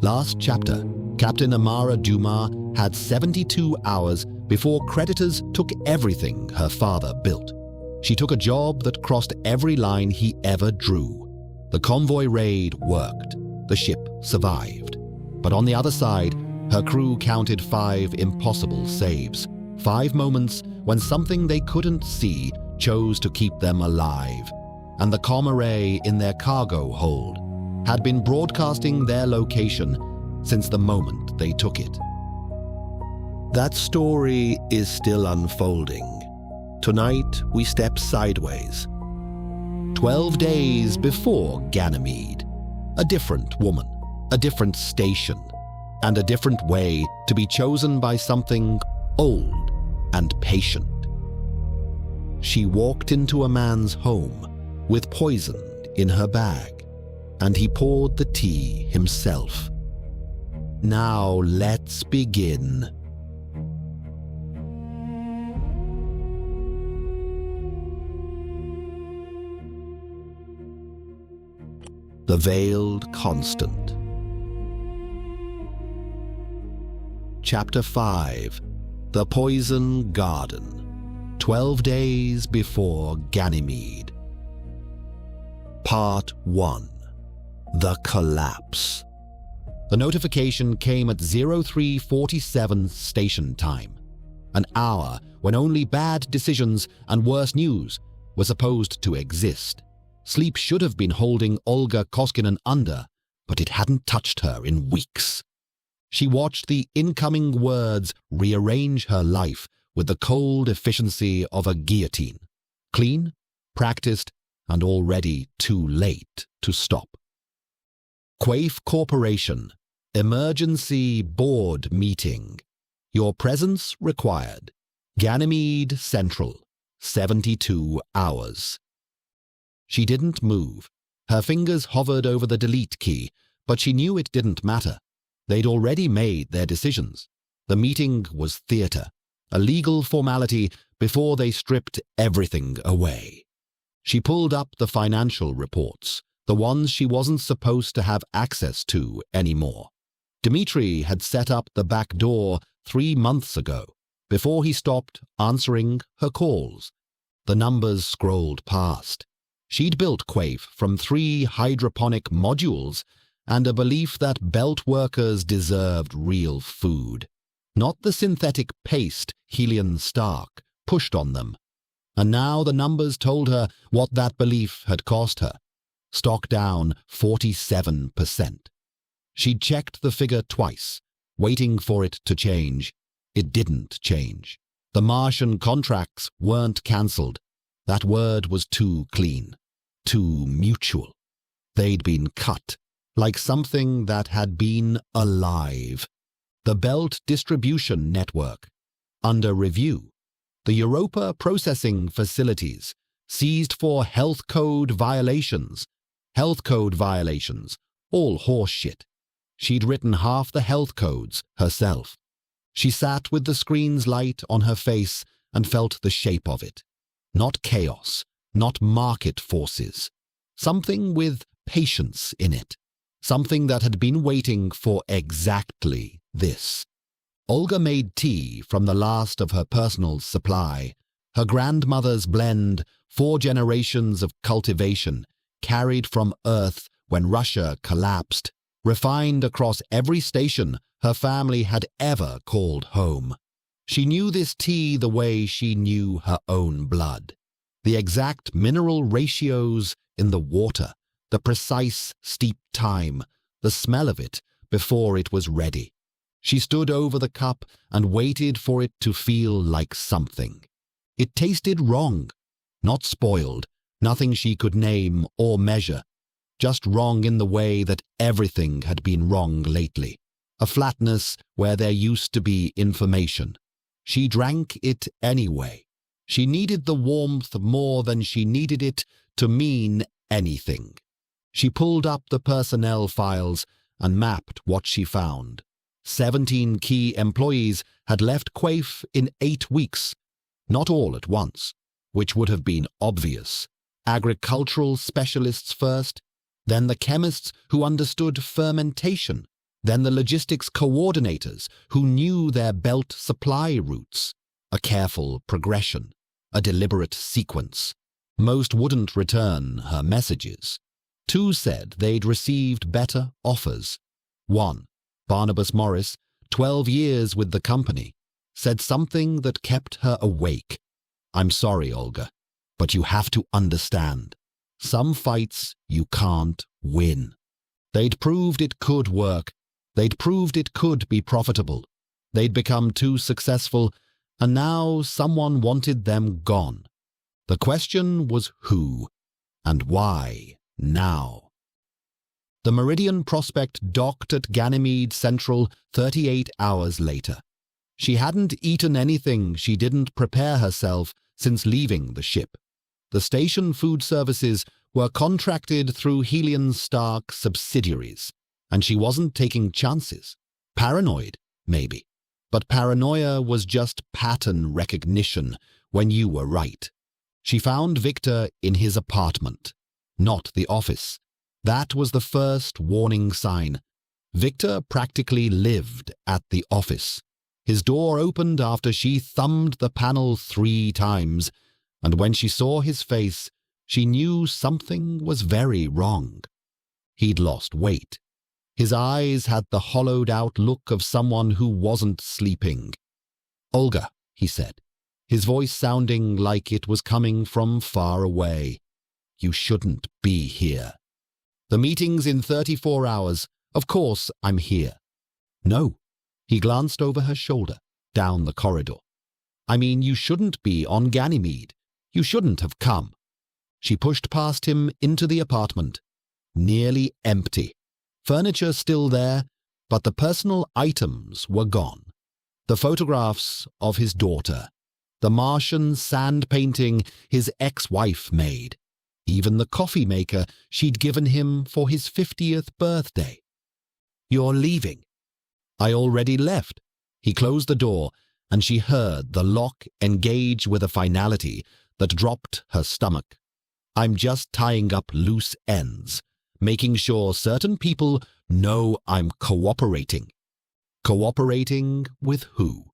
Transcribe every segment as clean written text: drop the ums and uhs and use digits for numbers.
Last chapter, Captain Amara Dumas had 72 hours before creditors took everything her father built. She took a job that crossed every line he ever drew. The convoy raid worked. The ship survived. But on the other side, her crew counted 5 impossible saves. 5 moments when something they couldn't see chose to keep them alive. And the comm array in their cargo hold had been broadcasting their location since the moment they took it. That story is still unfolding. Tonight, we step sideways. 12 days before Ganymede, a different woman, a different station, and a different way to be chosen by something old and patient. She walked into a man's home with poison in her bag, and he poured the tea himself. Now let's begin. The Veiled Constant. Chapter 5. The Poison Garden. 12 days before Ganymede. Part 1. The Collapse. The notification came at 03:47 station time, an hour when only bad decisions and worse news were supposed to exist. Sleep should have been holding Olga Koskinen under, but it hadn't touched her in weeks. She watched the incoming words rearrange her life with the cold efficiency of a guillotine. Clean, practiced, and already too late to stop. Quaife Corporation, Emergency Board Meeting. Your presence required. Ganymede Central, 72 hours. She didn't move. Her fingers hovered over the delete key, but she knew it didn't matter. They'd already made their decisions. The meeting was theater, a legal formality before they stripped everything away. She pulled up the financial reports, the ones she wasn't supposed to have access to anymore. Dmitri had set up the back door 3 months ago, before he stopped answering her calls. The numbers scrolled past. She'd built Quaife from 3 hydroponic modules and a belief that belt workers deserved real food, not the synthetic paste Helion Stark pushed on them. And now the numbers told her what that belief had cost her. Stock down 47%. She'd checked the figure twice, waiting for it to change. It didn't change. The Martian contracts weren't cancelled. That word was too clean, too mutual. They'd been cut, like something that had been alive. The Belt Distribution Network, under review. The Europa Processing Facilities, seized for health code violations. Health code violations, all horseshit. She'd written half the health codes herself. She sat with the screen's light on her face and felt the shape of it. Not chaos, not market forces. Something with patience in it. Something that had been waiting for exactly this. Olga made tea from the last of her personal supply. Her grandmother's blend, 4 generations of cultivation, carried from Earth when Russia collapsed, refined across every station her family had ever called home. She knew this tea the way she knew her own blood. The exact mineral ratios in the water, the precise steep time, the smell of it before it was ready. She stood over the cup and waited for it to feel like something. It tasted wrong, not spoiled, nothing she could name or measure, just wrong in the way that everything had been wrong lately. A flatness where there used to be information. She drank it anyway. She needed the warmth more than she needed it to mean anything. She pulled up the personnel files and mapped what she found. 17 key employees had left Quaife in 8 weeks. Not all at once, which would have been obvious. Agricultural specialists first, then the chemists who understood fermentation, Then the logistics coordinators who knew their belt supply routes. A careful progression, a deliberate sequence. Most wouldn't return her messages. 2 said they'd received better offers. 1, Barnabas Morris, 12 years with the company, said something that kept her awake. "I'm sorry, Olga, but you have to understand. Some fights you can't win." They'd proved it could work. They'd proved it could be profitable. They'd become too successful, and now someone wanted them gone. The question was who, and why now? The Meridian prospect docked at Ganymede Central 38 hours later. She hadn't eaten anything she didn't prepare herself since leaving the ship. The station food services were contracted through Helion Stark subsidiaries, and she wasn't taking chances. Paranoid, maybe. But paranoia was just pattern recognition when you were right. She found Victor in his apartment, not the office. That was the first warning sign. Victor practically lived at the office. His door opened after she thumbed the panel 3 times, and when she saw his face, she knew something was very wrong. He'd lost weight. His eyes had the hollowed-out look of someone who wasn't sleeping. "Olga," he said, his voice sounding like it was coming from far away. "You shouldn't be here." "The meeting's in 34 hours. Of course I'm here." "No." He glanced over her shoulder, down the corridor. "I mean, you shouldn't be on Ganymede. You shouldn't have come." She pushed past him into the apartment. Nearly empty. Furniture still there, but the personal items were gone. The photographs of his daughter. The Martian sand painting his ex-wife made. Even the coffee maker she'd given him for his 50th birthday. "You're leaving." "I already left." He closed the door, and she heard the lock engage with a finality that dropped her stomach. "I'm just tying up loose ends, making sure certain people know I'm cooperating." Cooperating with who?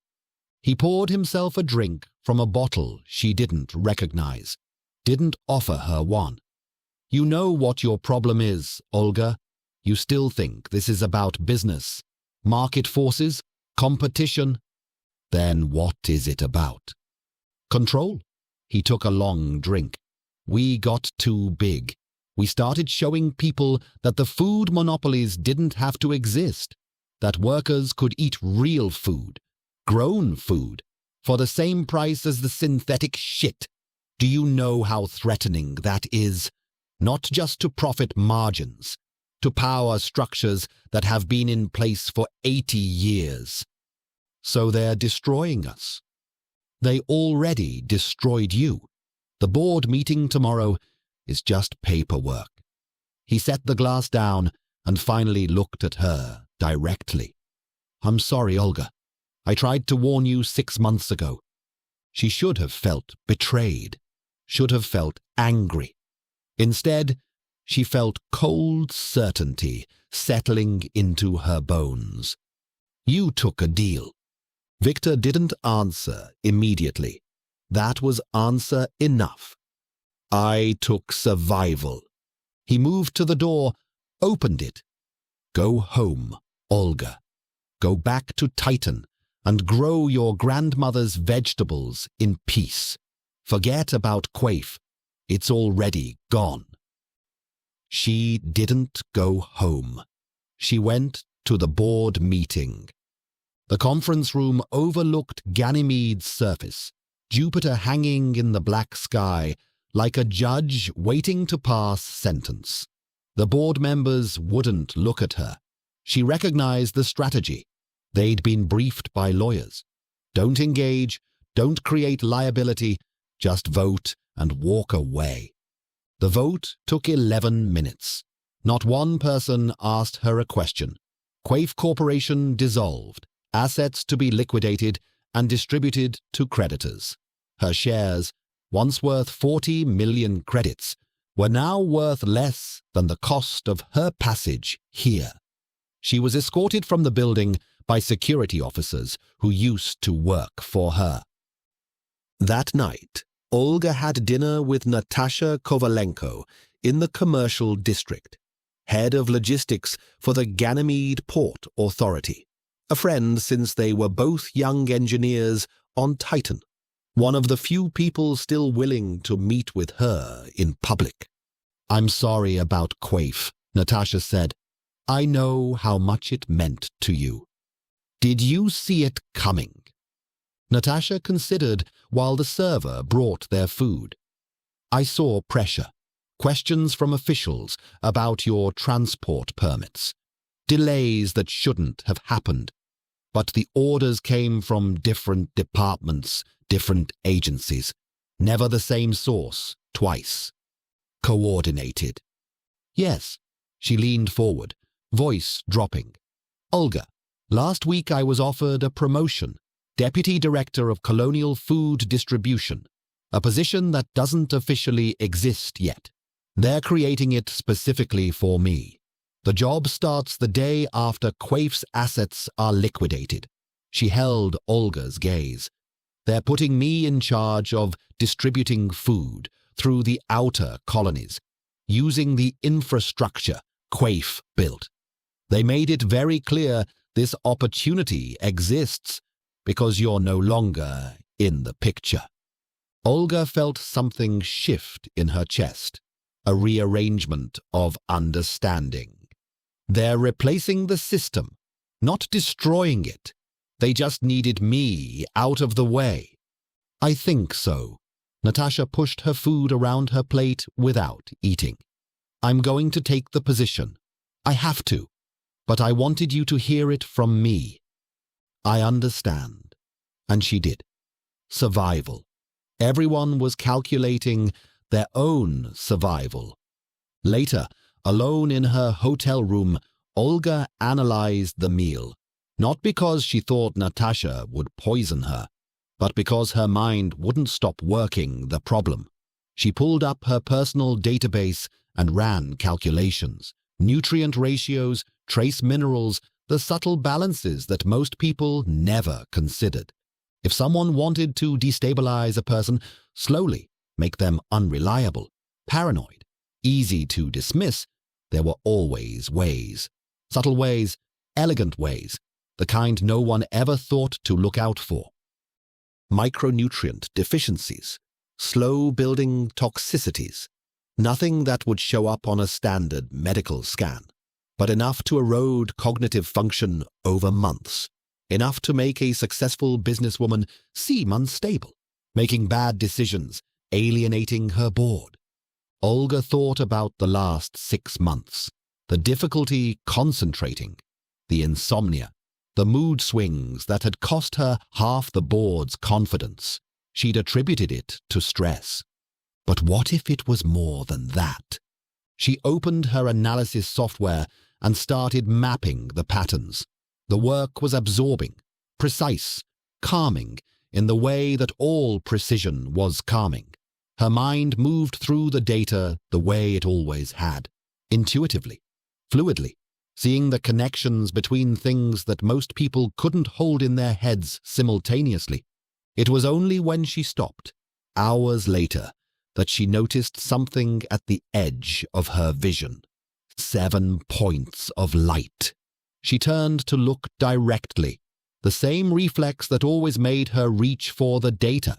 He poured himself a drink from a bottle she didn't recognize, didn't offer her one. "You know what your problem is, Olga. You still think this is about business, market forces, competition. Then what is it about?" "Control." He took a long drink. "We got too big. We started showing people that the food monopolies didn't have to exist, that workers could eat real food, grown food, for the same price as the synthetic shit. Do you know how threatening that is? Not just to profit margins, to power structures that have been in place for 80 years. So they're destroying us. They already destroyed you. The board meeting tomorrow is just paperwork." He set the glass down and finally looked at her directly. "I'm sorry, Olga. I tried to warn you 6 months ago." She should have felt betrayed, should have felt angry. Instead, she felt cold certainty settling into her bones. "You took a deal." Victor didn't answer immediately. That was answer enough. "I took survival." He moved to the door, opened it. "Go home, Olga. Go back to Titan and grow your grandmother's vegetables in peace. Forget about Quaif. It's already gone." She didn't go home. She went to the board meeting. The conference room overlooked Ganymede's surface, Jupiter hanging in the black sky like a judge waiting to pass sentence. The board members wouldn't look at her. She recognized the strategy. They'd been briefed by lawyers. Don't engage, don't create liability, just vote and walk away. The vote took 11 minutes. Not one person asked her a question. Quaif Corporation dissolved, assets to be liquidated and distributed to creditors. Her shares, once worth 40 million credits, were now worth less than the cost of her passage here. She was escorted from the building by security officers who used to work for her. That night, Olga had dinner with Natasha Kovalenko in the commercial district, head of logistics for the Ganymede Port Authority, a friend since they were both young engineers on Titan, one of the few people still willing to meet with her in public. "I'm sorry about Quaife," Natasha said. "I know how much it meant to you. Did you see it coming?" Natasha considered while the server brought their food. "I saw pressure, questions from officials about your transport permits, delays that shouldn't have happened, but the orders came from different departments, different agencies, never the same source, twice. Coordinated." "Yes," she leaned forward, voice dropping. "Olga, last week I was offered a promotion, Deputy Director of Colonial Food Distribution, a position that doesn't officially exist yet. They're creating it specifically for me. The job starts the day after Quaife's assets are liquidated." She held Olga's gaze. "They're putting me in charge of distributing food through the outer colonies, using the infrastructure Quaife built. They made it very clear this opportunity exists because you're no longer in the picture." Olga felt something shift in her chest, a rearrangement of understanding. They're replacing the system, not destroying it. They just needed me out of the way. "I think so." Natasha pushed her food around her plate without eating. "I'm going to take the position. I have to, but I wanted you to hear it from me." "I understand." And she did. Survival. Everyone was calculating their own survival. Later, alone in her hotel room, Olga analyzed the meal, not because she thought Natasha would poison her, but because her mind wouldn't stop working the problem. She pulled up her personal database and ran calculations, nutrient ratios, trace minerals, the subtle balances that most people never considered. If someone wanted to destabilize a person, slowly make them unreliable, paranoid, easy to dismiss, there were always ways. Subtle ways, elegant ways, the kind no one ever thought to look out for. Micronutrient deficiencies, slow-building toxicities, nothing that would show up on a standard medical scan, but enough to erode cognitive function over months, enough to make a successful businesswoman seem unstable, making bad decisions, alienating her board. Olga thought about the last 6 months, the difficulty concentrating, the insomnia, the mood swings that had cost her half the board's confidence. She'd attributed it to stress. But what if it was more than that? She opened her analysis software and started mapping the patterns. The work was absorbing, precise, calming in the way that all precision was calming. Her mind moved through the data the way it always had, intuitively, fluidly, seeing the connections between things that most people couldn't hold in their heads simultaneously. It was only when she stopped, hours later, that she noticed something at the edge of her vision. 7 points of light. She turned to look directly, the same reflex that always made her reach for the data,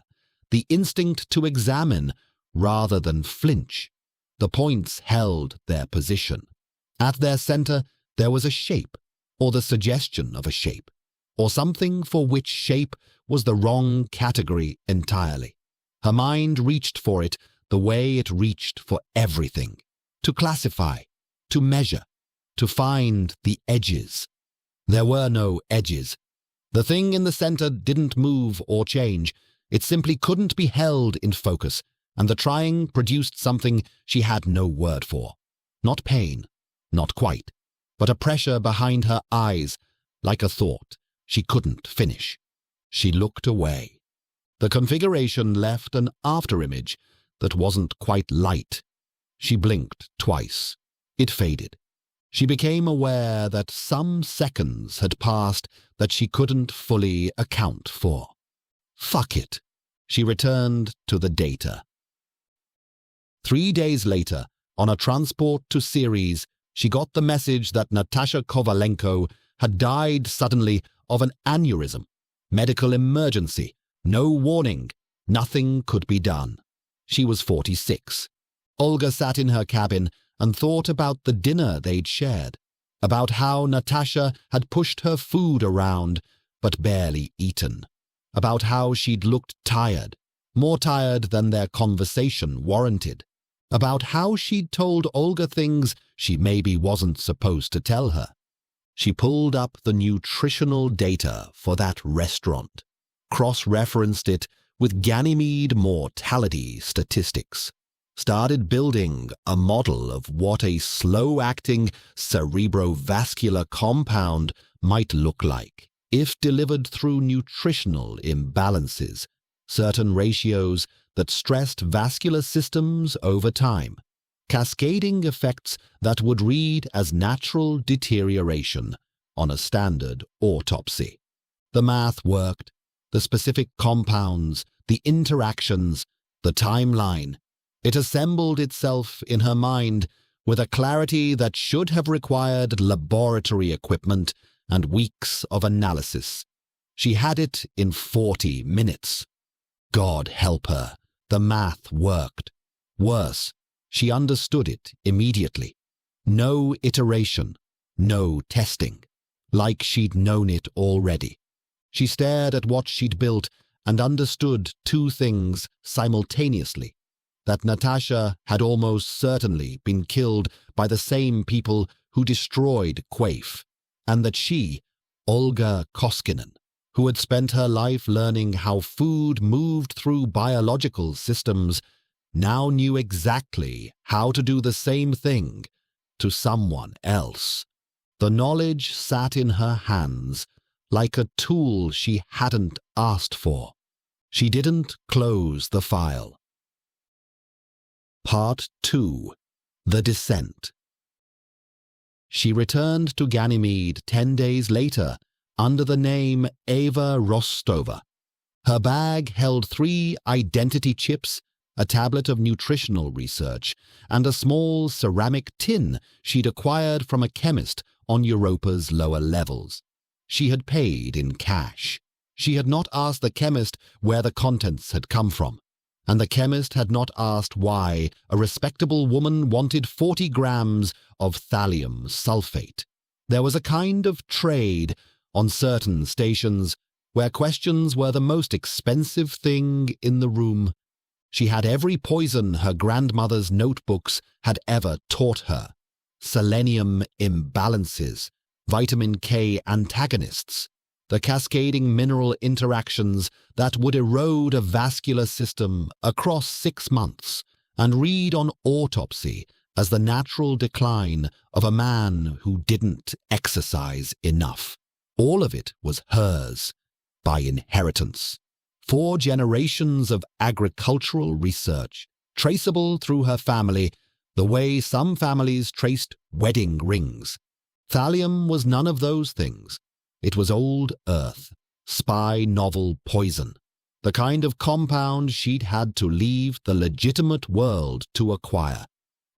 the instinct to examine rather than flinch. The points held their position. At their center, there was a shape, or the suggestion of a shape, or something for which shape was the wrong category entirely. Her mind reached for it the way it reached for everything, to classify, to measure, to find the edges. There were no edges. The thing in the center didn't move or change. It simply couldn't be held in focus, and the trying produced something she had no word for. Not pain, not quite, but a pressure behind her eyes, like a thought she couldn't finish. She looked away. The configuration left an afterimage that wasn't quite light. She blinked twice. It faded. She became aware that some seconds had passed that she couldn't fully account for. Fuck it. She returned to the data. 3 days later, on a transport to Ceres, she got the message that Natasha Kovalenko had died suddenly of an aneurysm. Medical emergency. No warning. Nothing could be done. She was 46. Olga sat in her cabin and thought about the dinner they'd shared, about how Natasha had pushed her food around but barely eaten, about how she'd looked tired, more tired than their conversation warranted, about how she'd told Olga things she maybe wasn't supposed to tell her. She pulled up the nutritional data for that restaurant, cross-referenced it with Ganymede mortality statistics, started building a model of what a slow-acting cerebrovascular compound might look like if delivered through nutritional imbalances, certain ratios that stressed vascular systems over time, cascading effects that would read as natural deterioration on a standard autopsy. The math worked, the specific compounds, the interactions, the timeline. It assembled itself in her mind with a clarity that should have required laboratory equipment and weeks of analysis. She had it in 40 minutes. God help her, the math worked. Worse, she understood it immediately. No iteration, no testing, like she'd known it already. She stared at what she'd built and understood two things simultaneously: that Natasha had almost certainly been killed by the same people who destroyed Quaife, and that she, Olga Koskinen, who had spent her life learning how food moved through biological systems, now knew exactly how to do the same thing to someone else. The knowledge sat in her hands like a tool she hadn't asked for. She didn't close the file. Part 2. The Descent. She returned to Ganymede 10 days later under the name Ava Rostova. Her bag held 3 identity chips, a tablet of nutritional research, and a small ceramic tin she'd acquired from a chemist on Europa's lower levels. She had paid in cash. She had not asked the chemist where the contents had come from, and the chemist had not asked why a respectable woman wanted 40 grams of thallium sulfate. There was a kind of trade on certain stations where questions were the most expensive thing in the room. She had every poison her grandmother's notebooks had ever taught her: selenium imbalances, vitamin K antagonists, the cascading mineral interactions that would erode a vascular system across 6 months and read on autopsy as the natural decline of a man who didn't exercise enough. All of it was hers by inheritance. 4 generations of agricultural research, traceable through her family, the way some families traced wedding rings. Thallium was none of those things. It was old earth, spy novel poison, the kind of compound she'd had to leave the legitimate world to acquire.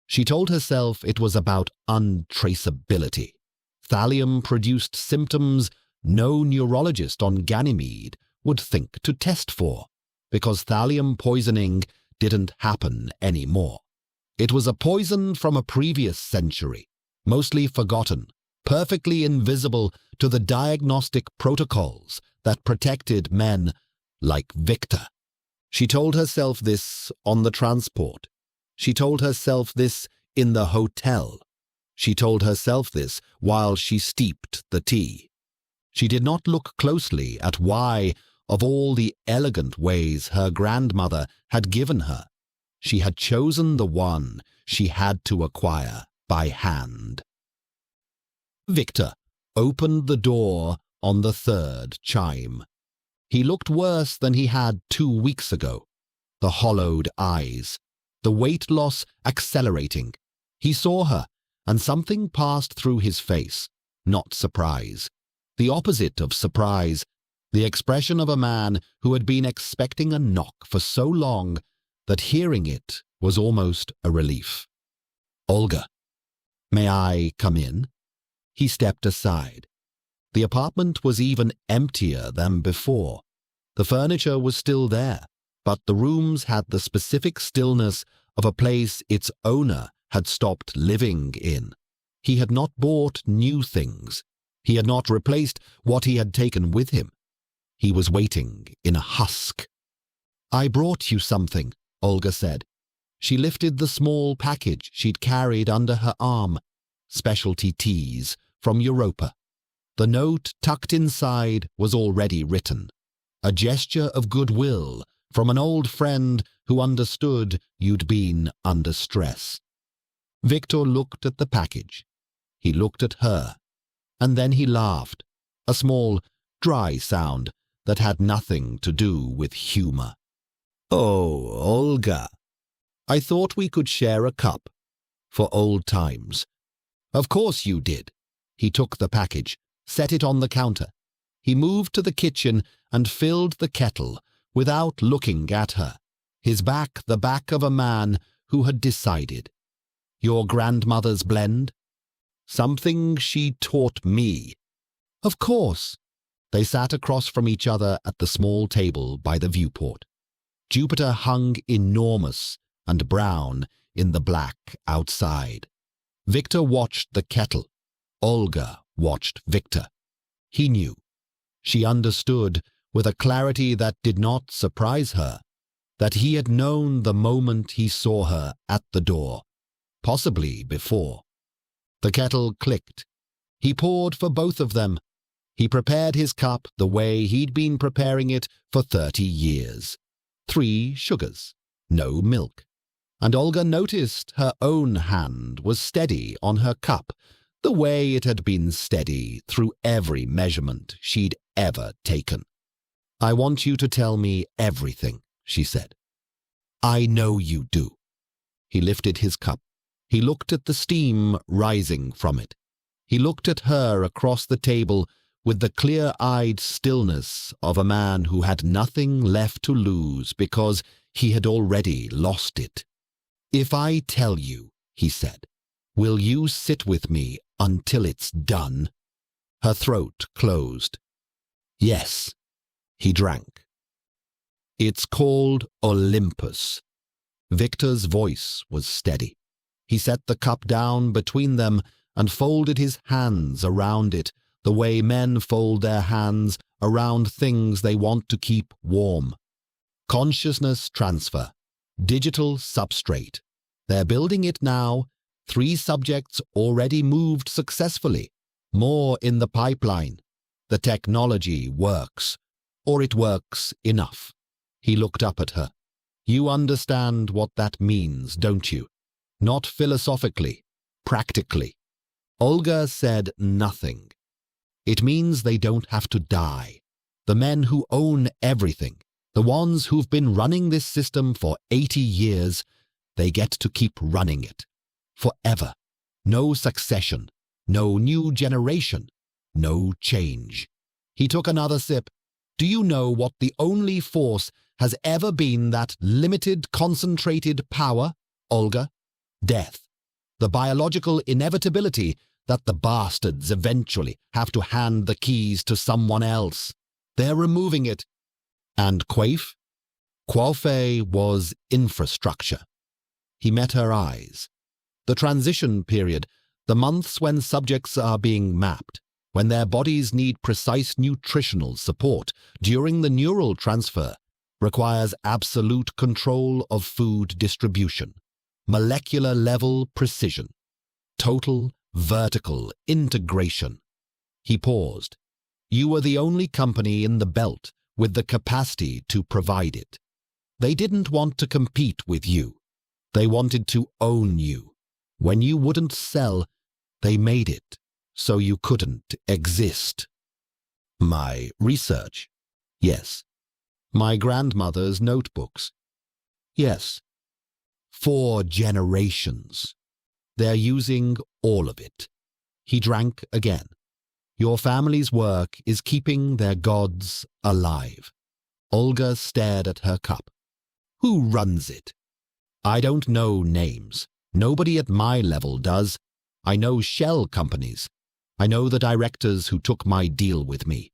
She told herself it was about untraceability. Thallium produced symptoms no neurologist on Ganymede would think to test for, because thallium poisoning didn't happen anymore. It was a poison from a previous century, mostly forgotten, perfectly invisible to the diagnostic protocols that protected men like Victor. She told herself this on the transport. She told herself this in the hotel. She told herself this while she steeped the tea. She did not look closely at why, of all the elegant ways her grandmother had given her, she had chosen the one she had to acquire by hand. Victor opened the door on the 3rd chime. He looked worse than he had 2 weeks ago. The hollowed eyes, the weight loss accelerating. He saw her, and something passed through his face, not surprise. The opposite of surprise, the expression of a man who had been expecting a knock for so long that hearing it was almost a relief. "Olga, may I come in?" He stepped aside. The apartment was even emptier than before. The furniture was still there, but the rooms had the specific stillness of a place its owner had stopped living in. He had not bought new things. He had not replaced what he had taken with him. He was waiting in a husk. "I brought you something," Olga said. She lifted the small package she'd carried under her arm. Specialty teas from Europa. The note tucked inside was already written. A gesture of goodwill from an old friend who understood you'd been under stress. Victor looked at the package. He looked at her. And then he laughed, a small, dry sound that had nothing to do with humor. "Oh, Olga, I thought we could share a cup, for old times." "Of course you did." He took the package, set it on the counter. He moved to the kitchen and filled the kettle without looking at her, his back the back of a man who had decided. "Your grandmother's blend?" "Something she taught me." "Of course." They sat across from each other at the small table by the viewport. Jupiter hung enormous and brown in the black outside. Victor watched the kettle. Olga watched Victor. He knew. She understood with a clarity that did not surprise her, that he had known the moment he saw her at the door, possibly before. The kettle clicked. He poured for both of them. He prepared his cup the way he'd been preparing it for 30 years. 3 sugars, no milk. And Olga noticed her own hand was steady on her cup, the way it had been steady through every measurement she'd ever taken. "I want you to tell me everything," she said. "I know you do." He lifted his cup. He looked at the steam rising from it. He looked at her across the table with the clear-eyed stillness of a man who had nothing left to lose because he had already lost it. "If I tell you," he said, "will you sit with me until it's done?" Her throat closed. "Yes." He drank. "It's called Olympus." Victor's voice was steady. He set the cup down between them and folded his hands around it, the way men fold their hands around things they want to keep warm. Consciousness transfer. Digital substrate. They're building it now. 3 subjects already moved successfully. More in the pipeline. The technology works. Or it works enough. He looked up at her. "You understand what that means, don't you? Not philosophically, practically." Olga said nothing. "It means they don't have to die. The men who own everything, the ones who've been running this system for 80 years, they get to keep running it. Forever. No succession. No new generation. No change." He took another sip. "Do you know what the only force has ever been that limited, concentrated power, Olga? Death. The biological inevitability that the bastards eventually have to hand the keys to someone else. They're removing it." "And Quaife?" Quaife was infrastructure. He met her eyes. The transition period, the months when subjects are being mapped, when their bodies need precise nutritional support during the neural transfer, requires absolute control of food distribution, molecular-level precision, total vertical integration. He paused. "You were the only company in the belt with the capacity to provide it. They didn't want to compete with you. They wanted to own you. When you wouldn't sell, they made it so you couldn't exist." "My research?" "Yes." "My grandmother's notebooks?" "Yes." 4 generations. They're using all of it. He drank again. Your family's work is keeping their gods alive. Olga stared at her cup. Who runs it? I don't know names. Nobody at my level does. I know shell companies. I know the directors who took my deal with me.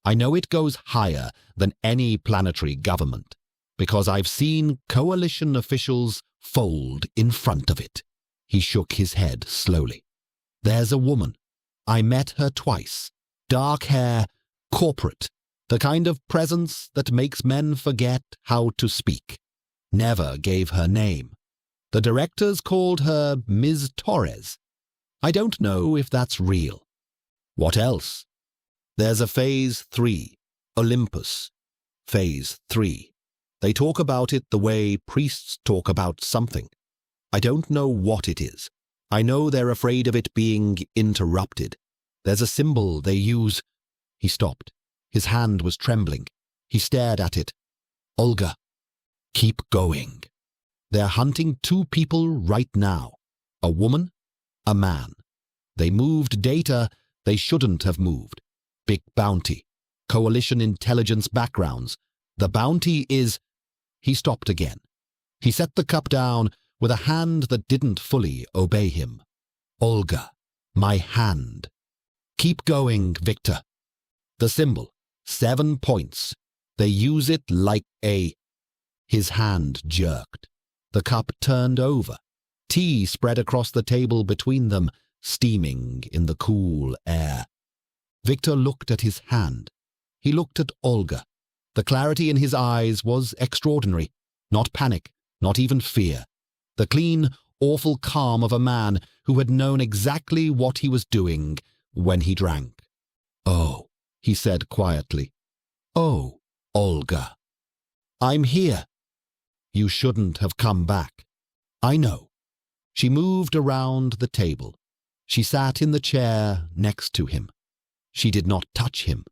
I know it goes higher than any planetary government, because I've seen coalition officials fold in front of it. He shook his head slowly. There's a woman. I met her twice. Dark hair, corporate, the kind of presence that makes men forget how to speak. Never gave her name. The directors called her Ms. Torres. I don't know if that's real. What else? There's a Phase 3, Olympus. Phase 3. They talk about it the way priests talk about something. I don't know what it is. I know they're afraid of it being interrupted. There's a symbol they use. He stopped. His hand was trembling. He stared at it. Olga, keep going. They're hunting two people right now. A woman, a man. They moved data they shouldn't have moved. Big bounty. Coalition intelligence backgrounds. The bounty is... He stopped again. He set the cup down with a hand that didn't fully obey him. Olga, my hand. Keep going, Victor. The symbol, 7 points. They use it like a... His hand jerked. The cup turned over. Tea spread across the table between them, steaming in the cool air. Victor looked at his hand. He looked at Olga. The clarity in his eyes was extraordinary. Not panic, not even fear. The clean, awful calm of a man who had known exactly what he was doing when he drank. Oh, he said quietly. Oh, Olga. I'm here. You shouldn't have come back. I know. She moved around the table. She sat in the chair next to him. She did not touch him.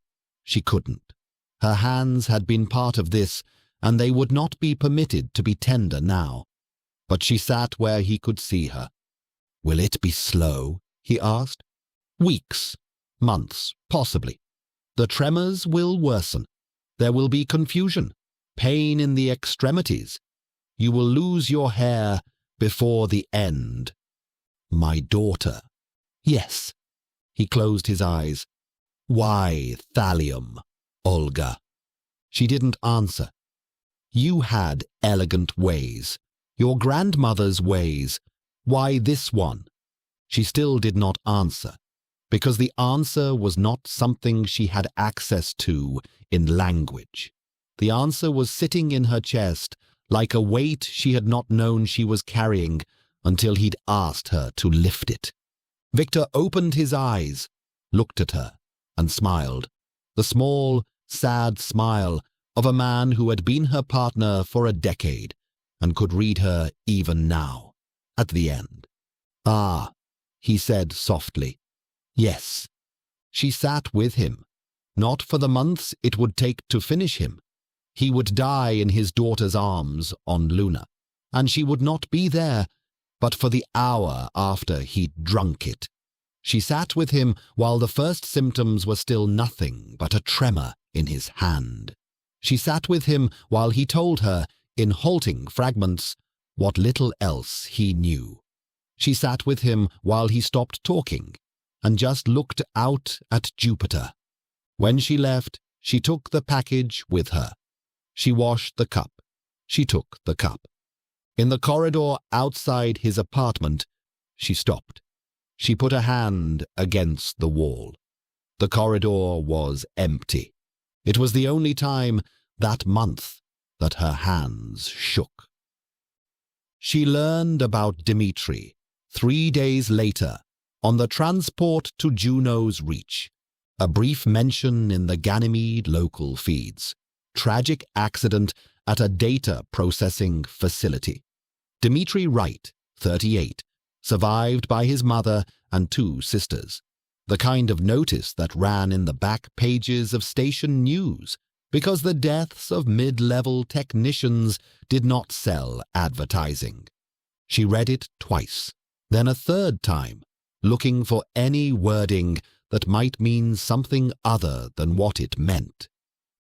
She couldn't. Her hands had been part of this, and they would not be permitted to be tender now. But she sat where he could see her. Will it be slow? He asked. Weeks, months, possibly. The tremors will worsen. There will be confusion, pain in the extremities. You will lose your hair before the end. My daughter. Yes. He closed his eyes. Why thallium, Olga? She didn't answer. You had elegant ways. Your grandmother's ways. Why this one? She still did not answer, because the answer was not something she had access to in language. The answer was sitting in her chest, like a weight she had not known she was carrying until he'd asked her to lift it. Victor opened his eyes, looked at her, and smiled. The small, sad smile of a man who had been her partner for a decade and could read her even now, at the end. Ah, he said softly. Yes. She sat with him, not for the months it would take to finish him. He would die in his daughter's arms on Luna, and she would not be there, but for the hour after he'd drunk it. She sat with him while the first symptoms were still nothing but a tremor in his hand. She sat with him while he told her, in halting fragments, what little else he knew. She sat with him while he stopped talking and just looked out at Jupiter. When she left, she took the package with her. She washed the cup. She took the cup. In the corridor outside his apartment, she stopped. She put a hand against the wall. The corridor was empty. It was the only time that month that her hands shook. She learned about Dimitri 3 days later on the transport to Juno's Reach. A brief mention in the Ganymede local feeds. Tragic accident at a data processing facility. Dimitri Wright, 38, survived by his mother and 2 sisters. The kind of notice that ran in the back pages of station news, because the deaths of mid-level technicians did not sell advertising. She read it twice, then a third time, looking for any wording that might mean something other than what it meant.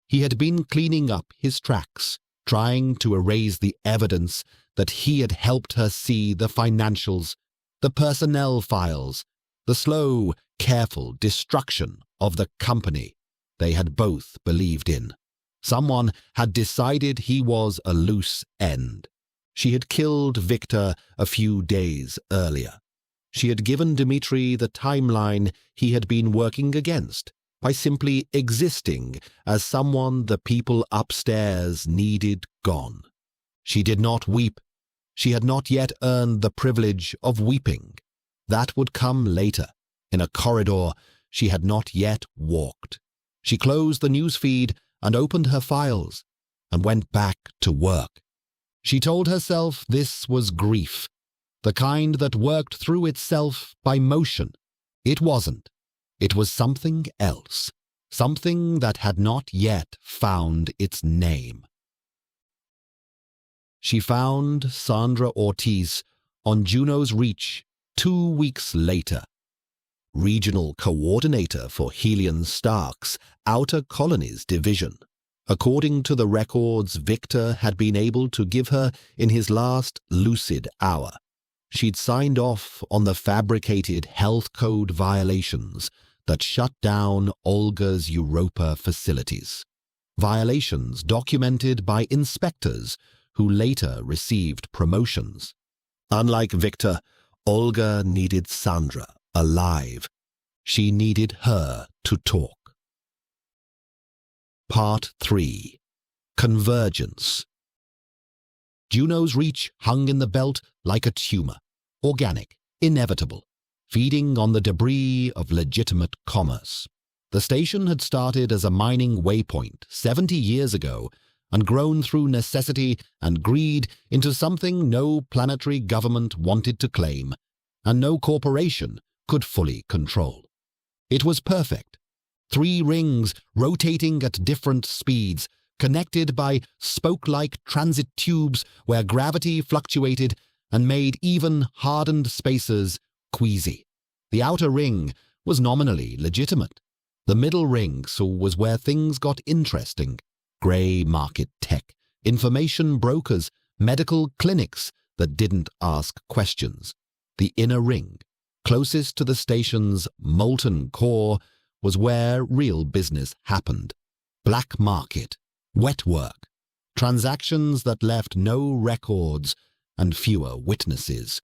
He had been cleaning up his tracks, trying to erase the evidence that he had helped her see the financials, the personnel files, the slow, careful destruction of the company they had both believed in. Someone had decided he was a loose end. She had killed Victor a few days earlier. She had given Dmitri the timeline he had been working against by simply existing as someone the people upstairs needed gone. She did not weep. She had not yet earned the privilege of weeping. That would come later, in a corridor she had not yet walked. She closed the newsfeed and opened her files and went back to work. She told herself this was grief, the kind that worked through itself by motion. It wasn't. It was something else, something that had not yet found its name. She found Sandra Ortiz on Juno's Reach 2 weeks later. Regional coordinator for Helion Stark's Outer Colonies Division, according to the records Victor had been able to give her in his last lucid hour. She'd signed off on the fabricated health code violations that shut down Olga's Europa facilities. Violations documented by inspectors who later received promotions. Unlike Victor, Olga needed Sandra alive. She needed her to talk. Part 3. Convergence. Juno's Reach hung in the belt like a tumor, organic, inevitable, feeding on the debris of legitimate commerce. The station had started as a mining waypoint 70 years ago and grown through necessity and greed into something no planetary government wanted to claim and no corporation could fully control. It was perfect. 3 rings rotating at different speeds, connected by spoke-like transit tubes where gravity fluctuated and made even hardened spaces queasy. The outer ring was nominally legitimate. The middle ring was where things got interesting. Grey market tech, information brokers, medical clinics that didn't ask questions. The inner ring, closest to the station's molten core, was where real business happened. Black market, wet work, transactions that left no records and fewer witnesses.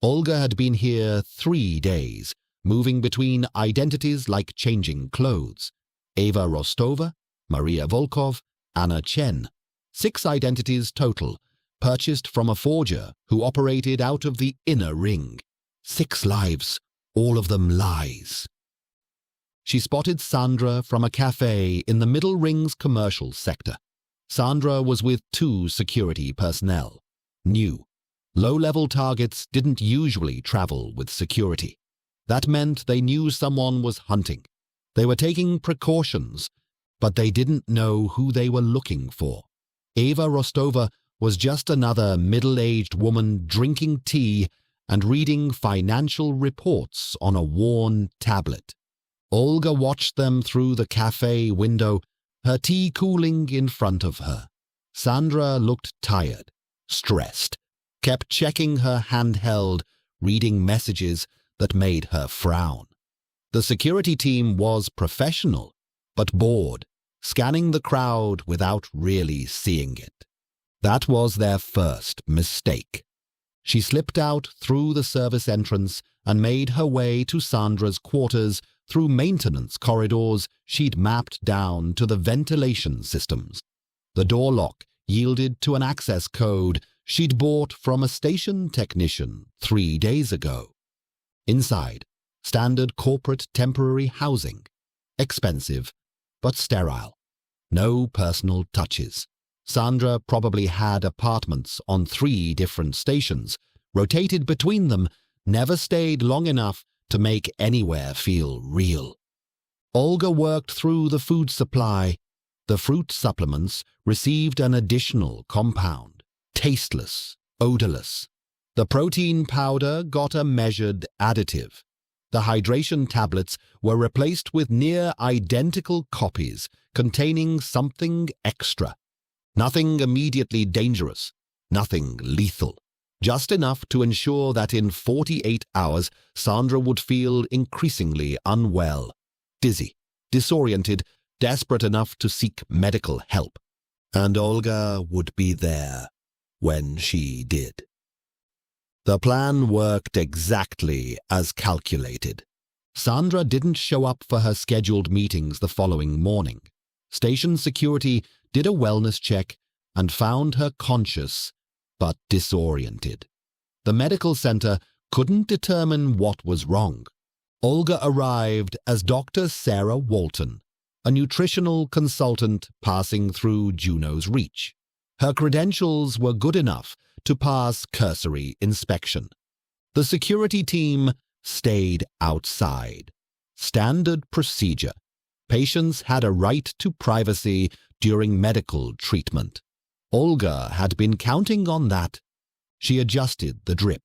Olga had been here 3 days, moving between identities like changing clothes. Eva Rostova, Maria Volkov, Anna Chen. 6 identities total, purchased from a forger who operated out of the inner ring. 6 lives, all of them lies. She spotted Sandra from a cafe in the middle ring's commercial sector. Sandra was with 2 security personnel. New. Low-level targets didn't usually travel with security. That meant they knew someone was hunting. They were taking precautions, but they didn't know who they were looking for. Eva Rostova was just another middle-aged woman drinking tea and reading financial reports on a worn tablet. Olga watched them through the cafe window, her tea cooling in front of her. Sandra looked tired, stressed, kept checking her handheld, reading messages that made her frown. The security team was professional, but bored, scanning the crowd without really seeing it. That was their first mistake. She slipped out through the service entrance and made her way to Sandra's quarters through maintenance corridors she'd mapped down to the ventilation systems. The door lock yielded to an access code she'd bought from a station technician 3 days ago. Inside, standard corporate temporary housing. Expensive, but sterile. No personal touches. Sandra probably had apartments on 3 different stations, rotated between them, never stayed long enough to make anywhere feel real. Olga worked through the food supply. The fruit supplements received an additional compound, tasteless, odorless. The protein powder got a measured additive. The hydration tablets were replaced with near-identical copies containing something extra. Nothing immediately dangerous, nothing lethal. Just enough to ensure that in 48 hours Sandra would feel increasingly unwell, dizzy, disoriented, desperate enough to seek medical help. And Olga would be there when she did. The plan worked exactly as calculated. Sandra didn't show up for her scheduled meetings the following morning. Station security did a wellness check and found her conscious but disoriented. The medical center couldn't determine what was wrong. Olga arrived as Dr. Sarah Walton, a nutritional consultant passing through Juno's reach. Her credentials were good enough to pass cursory inspection. The security team stayed outside. Standard procedure. Patients had a right to privacy during medical treatment. Olga had been counting on that. She adjusted the drip.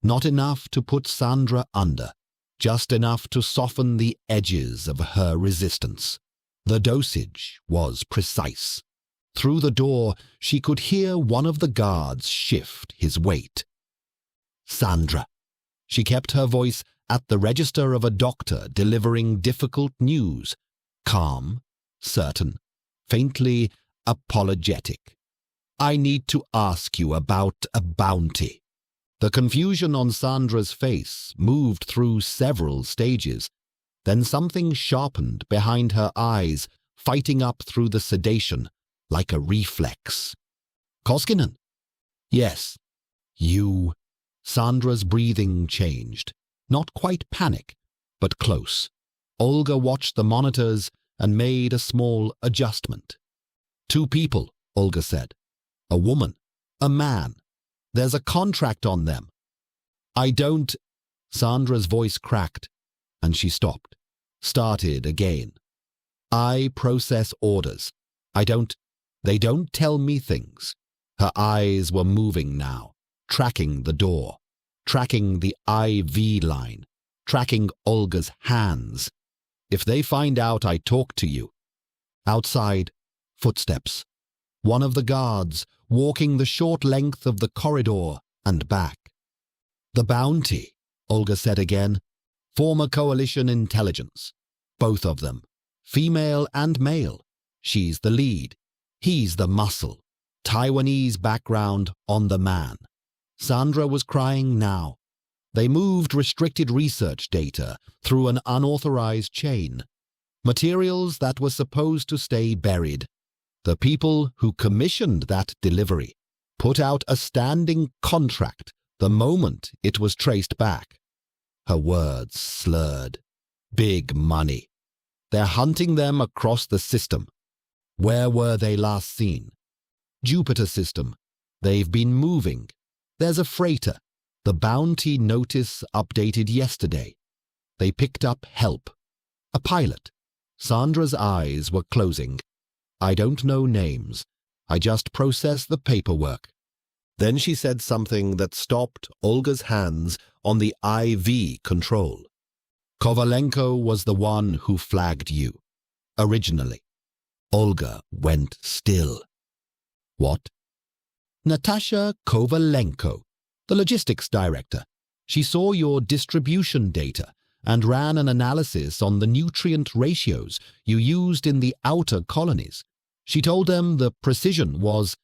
Not enough to put Sandra under, just enough to soften the edges of her resistance. The dosage was precise. Through the door, she could hear one of the guards shift his weight. Sandra. She kept her voice at the register of a doctor delivering difficult news. Calm, certain, faintly apologetic. I need to ask you about a bounty. The confusion on Sandra's face moved through several stages. Then something sharpened behind her eyes, fighting up through the sedation like a reflex. Koskinen? Yes. You. Sandra's breathing changed. Not quite panic, but close. Olga watched the monitors and made a small adjustment. 2 people, Olga said. A woman, a man. There's a contract on them. I don't... Sandra's voice cracked, and she stopped. Started again. I process orders. They don't tell me things. Her eyes were moving now, tracking the door, tracking the IV line, tracking Olga's hands. If they find out I talk to you. Outside, footsteps. One of the guards walking the short length of the corridor and back. The bounty, Olga said again. Former coalition intelligence. Both of them. Female and male. She's the lead. He's the muscle. Taiwanese background on the man. Sandra was crying now. They moved restricted research data through an unauthorized chain. Materials that were supposed to stay buried. The people who commissioned that delivery put out a standing contract the moment it was traced back. Her words slurred. Big money. They're hunting them across the system. Where were they last seen? Jupiter system. They've been moving. There's a freighter. The bounty notice updated yesterday. They picked up help. A pilot. Sandra's eyes were closing. I don't know names. I just process the paperwork. Then she said something that stopped Olga's hands on the IV control. Kovalenko was the one who flagged you. Originally. Olga went still. What? Natasha Kovalenko, the logistics director. She saw your distribution data and ran an analysis on the nutrient ratios you used in the outer colonies. She told them the precision was,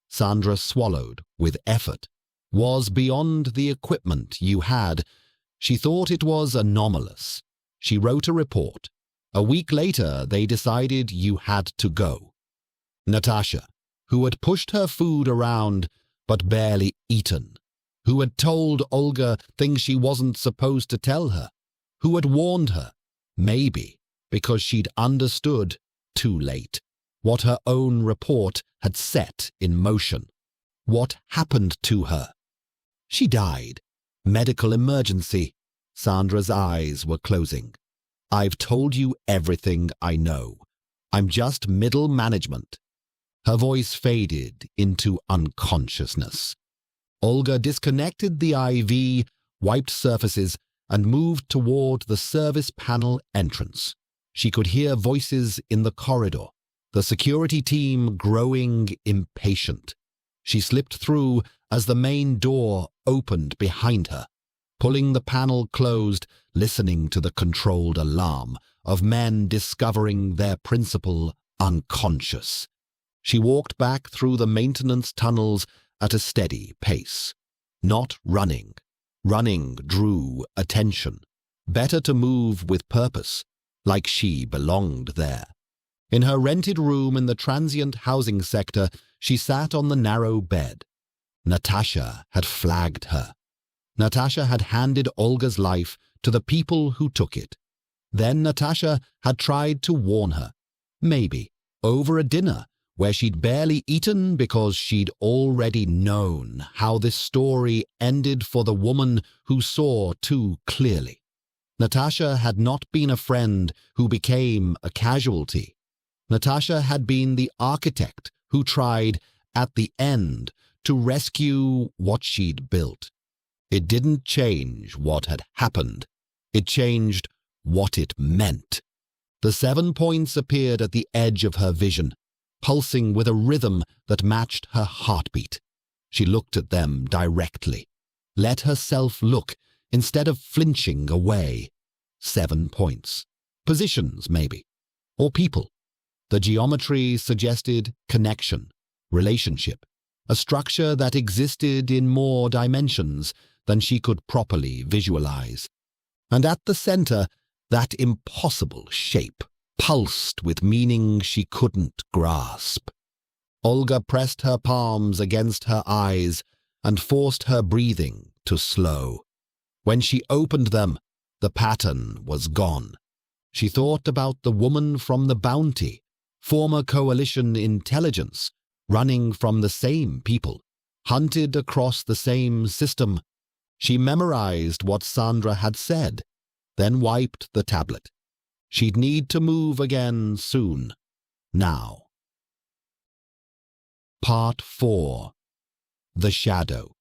Sandra swallowed with effort, was beyond the equipment you had. She thought it was anomalous. She wrote a report. A week later, they decided you had to go. Natasha, who had pushed her food around but barely eaten, who had told Olga things she wasn't supposed to tell her, who had warned her, maybe because she'd understood, too late, what her own report had set in motion. What happened to her? She died. Medical emergency. Sandra's eyes were closing. I've told you everything I know. I'm just middle management. Her voice faded into unconsciousness. Olga disconnected the IV, wiped surfaces, and moved toward the service panel entrance. She could hear voices in the corridor, the security team growing impatient. She slipped through as the main door opened behind her, pulling the panel closed, listening to the controlled alarm of men discovering their principal unconscious. She walked back through the maintenance tunnels at a steady pace, not running. Running drew attention. Better to move with purpose, like she belonged there. In her rented room in the transient housing sector, she sat on the narrow bed. Natasha had flagged her. Natasha had handed Olga's life to the people who took it. Then Natasha had tried to warn her, maybe over a dinner where she'd barely eaten because she'd already known how this story ended for the woman who saw too clearly. Natasha had not been a friend who became a casualty. Natasha had been the architect who tried, at the end, to rescue what she'd built. It didn't change what had happened. It changed what it meant. The 7 points appeared at the edge of her vision, pulsing with a rhythm that matched her heartbeat. She looked at them directly, let herself look instead of flinching away. 7 points. Positions, maybe. Or people. The geometry suggested connection, relationship, a structure that existed in more dimensions than she could properly visualize. And at the center, that impossible shape pulsed with meaning she couldn't grasp. Olga pressed her palms against her eyes and forced her breathing to slow. When she opened them, the pattern was gone. She thought about the woman from the Bounty, former coalition intelligence, running from the same people, hunted across the same system. She memorized what Sandra had said, then wiped the tablet. She'd need to move again soon. Now. Part 4. The Shadow.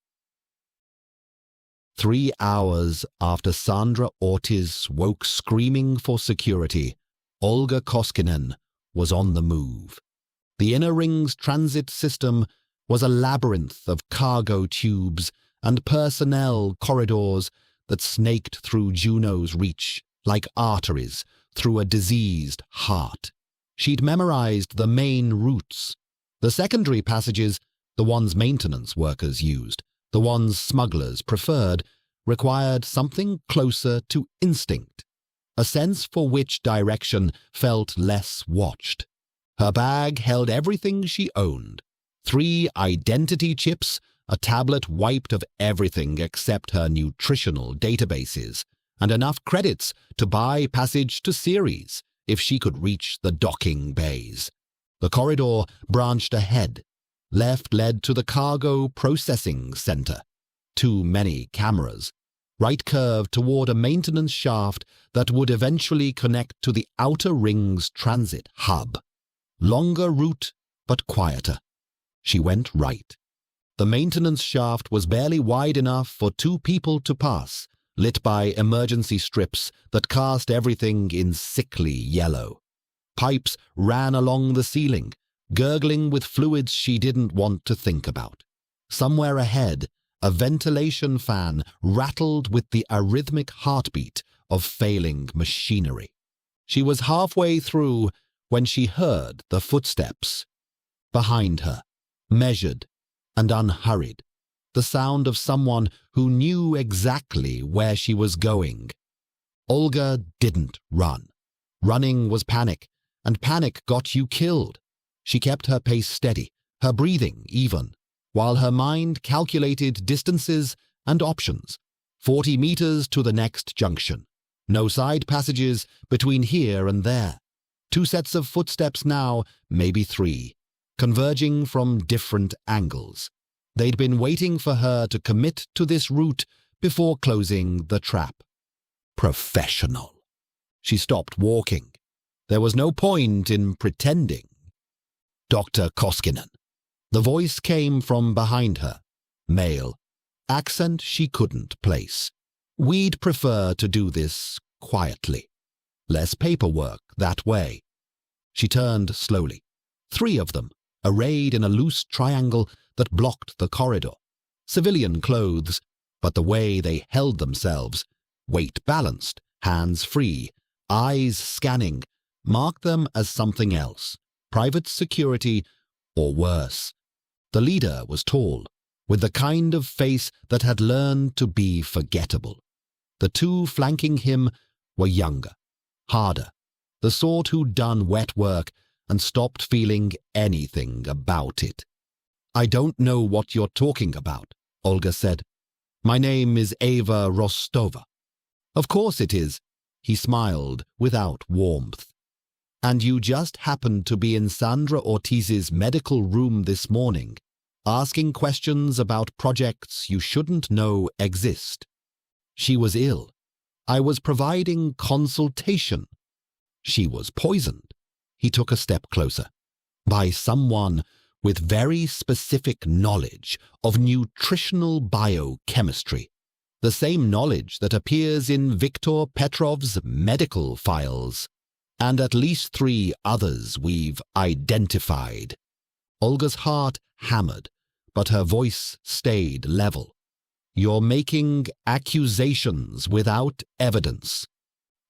3 hours after Sandra Ortiz woke screaming for security, Olga Koskinen was on the move. The Inner Ring's transit system was a labyrinth of cargo tubes and personnel corridors that snaked through Juno's reach like arteries through a diseased heart. She'd memorized the main routes. The secondary passages, the ones maintenance workers used, the ones smugglers preferred, required something closer to instinct, a sense for which direction felt less watched. Her bag held everything she owned: 3 identity chips, a tablet wiped of everything except her nutritional databases, and enough credits to buy passage to Ceres if she could reach the docking bays. The corridor branched ahead. Left led to the cargo processing center. Too many cameras. Right curved toward a maintenance shaft that would eventually connect to the Outer Ring's transit hub. Longer route, but quieter. She went right. The maintenance shaft was barely wide enough for 2 people to pass, lit by emergency strips that cast everything in sickly yellow. Pipes ran along the ceiling, gurgling with fluids she didn't want to think about. Somewhere ahead, a ventilation fan rattled with the arrhythmic heartbeat of failing machinery. She was halfway through when she heard the footsteps. Behind her, measured and unhurried, the sound of someone who knew exactly where she was going. Olga didn't run. Running was panic, and panic got you killed. She kept her pace steady, her breathing even, while her mind calculated distances and options. 40 meters to the next junction. No side passages between here and there. 2 sets of footsteps now, maybe 3, converging from different angles. They'd been waiting for her to commit to this route before closing the trap. Professional. She stopped walking. There was no point in pretending. Dr. Koskinen. The voice came from behind her. Male. Accent she couldn't place. We'd prefer to do this quietly. Less paperwork that way. She turned slowly. 3 of them, arrayed in a loose triangle that blocked the corridor. Civilian clothes, but the way they held themselves, weight balanced, hands free, eyes scanning, marked them as something else, private security or worse. The leader was tall, with the kind of face that had learned to be forgettable. The 2 flanking him were younger, harder, the sort who'd done wet work and stopped feeling anything about it. "I don't know what you're talking about," Olga said. "My name is Ava Rostova." "Of course it is," he smiled without warmth. "And you just happened to be in Sandra Ortiz's medical room this morning, asking questions about projects you shouldn't know exist. She was ill. I was providing consultation. She was poisoned." He took a step closer. "By someone with very specific knowledge of nutritional biochemistry, the same knowledge that appears in Viktor Petrov's medical files, and at least 3 others we've identified." Olga's heart hammered, but her voice stayed level. "You're making accusations without evidence.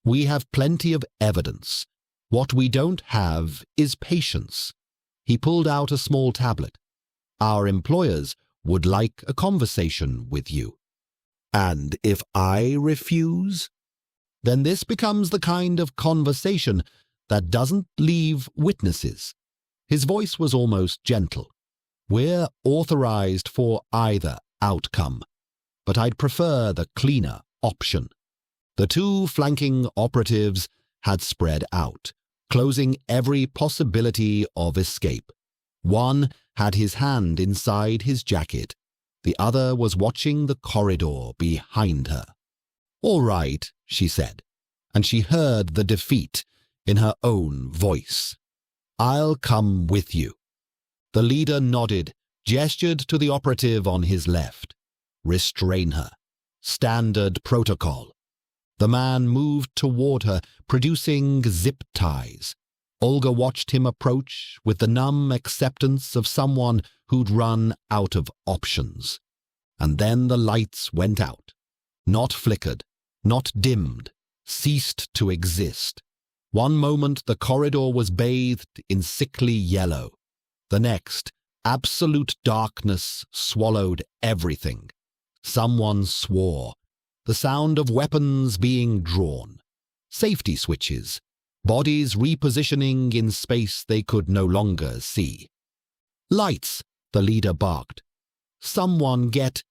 We have plenty of evidence. What we don't have is patience." He pulled out a small tablet. "Our employers would like a conversation with you. And if I refuse, then this becomes the kind of conversation that doesn't leave witnesses." His voice was almost gentle. "We're authorized for either outcome, but I'd prefer the cleaner option." The 2 flanking operatives had spread out, closing every possibility of escape. One had his hand inside his jacket. The other was watching the corridor behind her. "All right," she said, and she heard the defeat in her own voice. "I'll come with you." The leader nodded, gestured to the operative on his left. "Restrain her. Standard protocol." The man moved toward her, producing zip ties. Olga watched him approach with the numb acceptance of someone who'd run out of options. And then the lights went out. Not flickered, not dimmed, ceased to exist. One moment the corridor was bathed in sickly yellow. The next, absolute darkness swallowed everything. Someone swore. The sound of weapons being drawn. Safety switches. Bodies repositioning in space they could no longer see. "Lights," the leader barked. "Someone get—"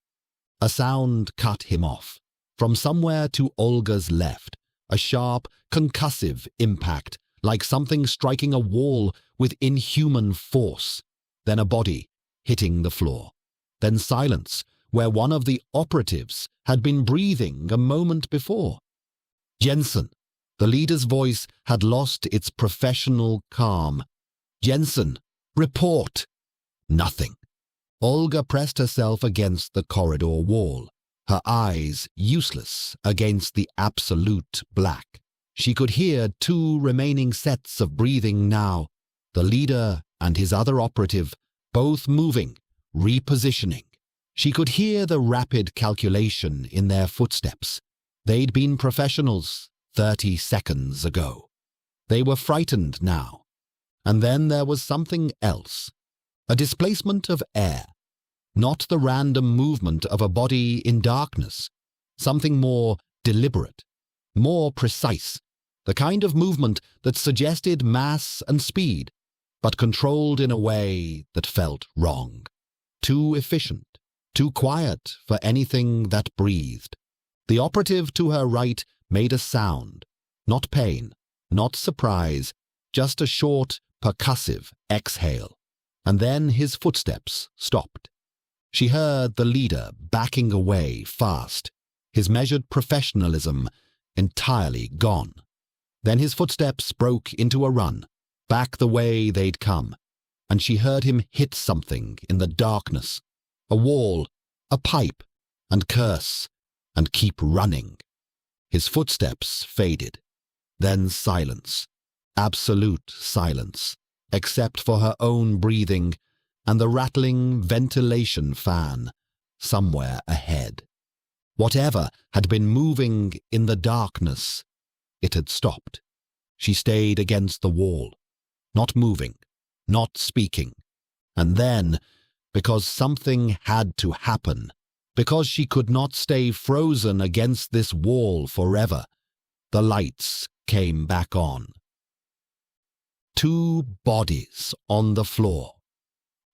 A sound cut him off. From somewhere to Olga's left, a sharp, concussive impact, like something striking a wall with inhuman force. Then a body hitting the floor. Then silence, where one of the operatives had been breathing a moment before. "Jensen." The leader's voice had lost its professional calm. "Jensen, report." Nothing. Olga pressed herself against the corridor wall, her eyes useless against the absolute black. She could hear 2 remaining sets of breathing now, the leader and his other operative, both moving, repositioning. She could hear the rapid calculation in their footsteps. They'd been professionals 30 seconds ago. They were frightened now. And then there was something else. A displacement of air. Not the random movement of a body in darkness. Something more deliberate, more precise. The kind of movement that suggested mass and speed, but controlled in a way that felt wrong. Too efficient. Too quiet for anything that breathed. The operative to her right made a sound. Not pain, not surprise, just a short, percussive exhale. And then his footsteps stopped. She heard the leader backing away fast, his measured professionalism entirely gone. Then his footsteps broke into a run, back the way they'd come, and she heard him hit something in the darkness. A wall, a pipe, and curse. and keep running. His footsteps faded. Then silence. Absolute silence, except for her own breathing and the rattling ventilation fan somewhere ahead. Whatever had been moving in the darkness, it had stopped. She stayed against the wall, not moving, not speaking. And then, because something had to happen, because she could not stay frozen against this wall forever, the lights came back on. 2 bodies on the floor.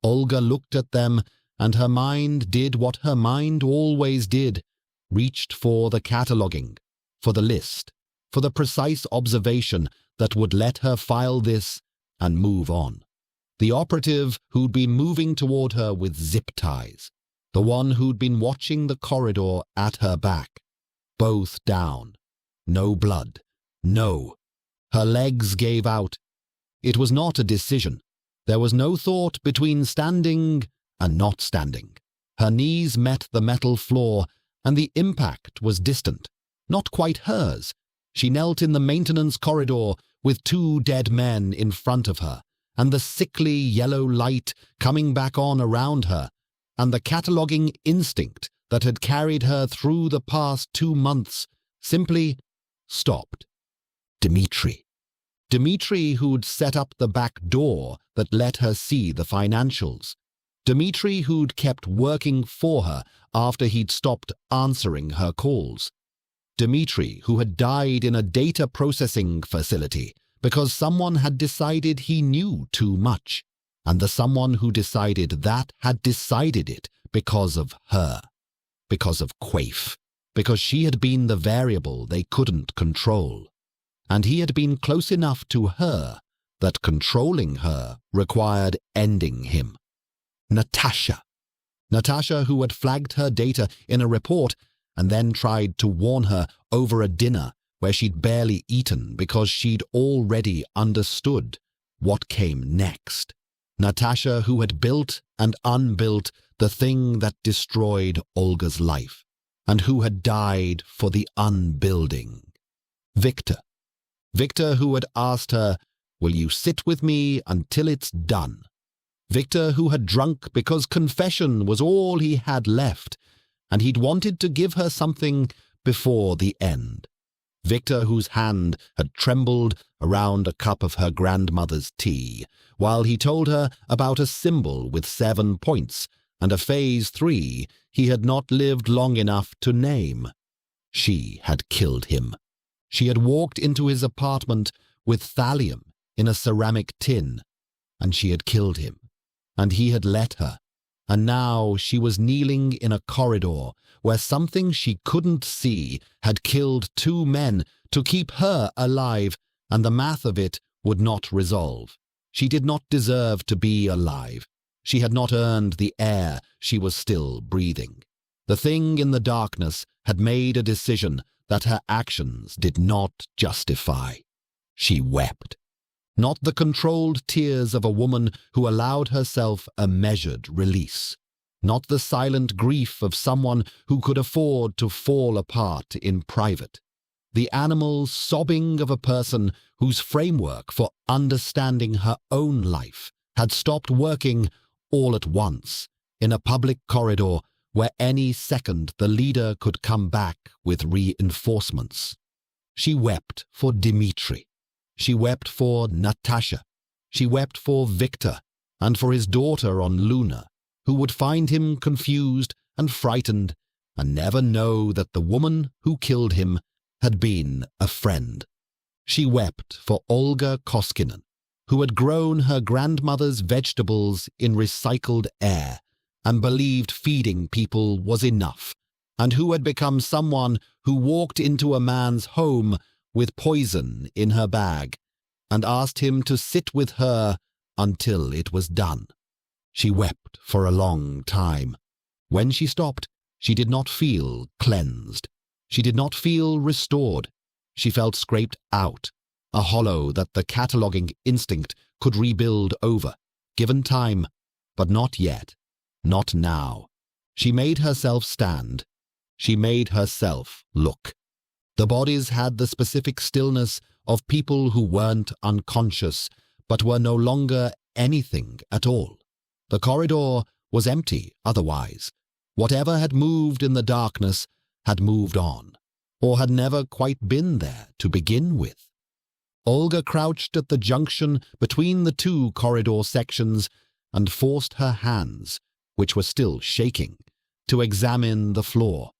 Olga looked at them, and her mind did what her mind always did, reached for the cataloguing, for the list, for the precise observation that would let her file this and move on. The operative who'd been moving toward her with zip ties, the one who'd been watching the corridor at her back. Both down. No blood. No. Her legs gave out. It was not a decision. There was no thought between standing and not standing. Her knees met the metal floor, and the impact was distant, not quite hers. She knelt in the maintenance corridor with 2 dead men in front of her, and the sickly yellow light coming back on around her, and the cataloguing instinct that had carried her through the past 2 months simply stopped. Dmitri. Dmitri, who'd set up the back door that let her see the financials. Dmitri, who'd kept working for her after he'd stopped answering her calls. Dmitri, who had died in a data processing facility because someone had decided he knew too much, and the someone who decided that had decided it because of her, because of Quaife, because she had been the variable they couldn't control. And he had been close enough to her that controlling her required ending him. Natasha. Natasha, who had flagged her data in a report and then tried to warn her over a dinner where she'd barely eaten because she'd already understood what came next. Natasha, who had built and unbuilt the thing that destroyed Olga's life, and who had died for the unbuilding. Victor. Victor, who had asked her, "Will you sit with me until it's done?" Victor, who had drunk because confession was all he had left, and he'd wanted to give her something before the end. Victor, whose hand had trembled around a cup of her grandmother's tea, while he told her about a symbol with 7 points and a phase 3 he had not lived long enough to name. She had killed him. She had walked into his apartment with thallium in a ceramic tin, and she had killed him, and he had let her, and now she was kneeling in a corridor where something she couldn't see had killed 2 men to keep her alive, and the math of it would not resolve. She did not deserve to be alive. She had not earned the air she was still breathing. The thing in the darkness had made a decision that her actions did not justify. She wept. Not the controlled tears of a woman who allowed herself a measured release. Not the silent grief of someone who could afford to fall apart in private. The animal sobbing of a person whose framework for understanding her own life had stopped working all at once in a public corridor where any second the leader could come back with reinforcements. She wept for Dmitri. She wept for Natasha. She wept for Victor and for his daughter on Luna, who would find him confused and frightened and never know that the woman who killed him had been a friend. She wept for Olga Koskinen, who had grown her grandmother's vegetables in recycled air and believed feeding people was enough, and who had become someone who walked into a man's home with poison in her bag and asked him to sit with her until it was done. She wept for a long time. When she stopped, she did not feel cleansed. She did not feel restored. She felt scraped out, a hollow that the cataloguing instinct could rebuild over, given time, but not yet, not now. She made herself stand. She made herself look. The bodies had the specific stillness of people who weren't unconscious, but were no longer anything at all. The corridor was empty otherwise. Whatever had moved in the darkness had moved on, or had never quite been there to begin with. Olga crouched at the junction between the two corridor sections and forced her hands, which were still shaking, to examine the floor.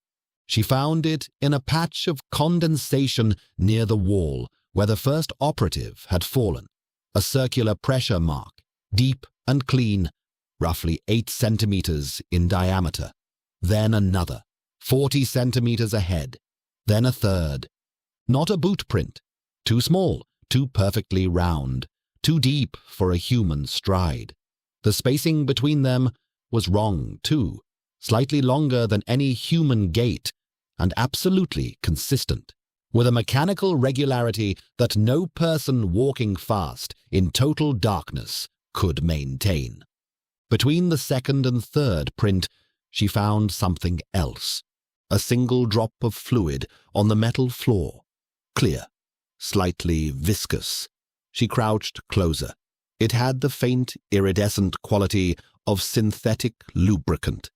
She found it in a patch of condensation near the wall where the first operative had fallen, a circular pressure mark, deep and clean, roughly 8 centimeters in diameter. Then another, 40 centimeters ahead. Then a third. Not a boot print. Too small, too perfectly round, too deep for a human stride. The spacing between them was wrong, too, slightly longer than any human gait, and absolutely consistent, with a mechanical regularity that no person walking fast in total darkness could maintain. Between the second and third print, she found something else. A single drop of fluid on the metal floor. Clear, slightly viscous. She crouched closer. It had the faint, iridescent quality of synthetic lubricant,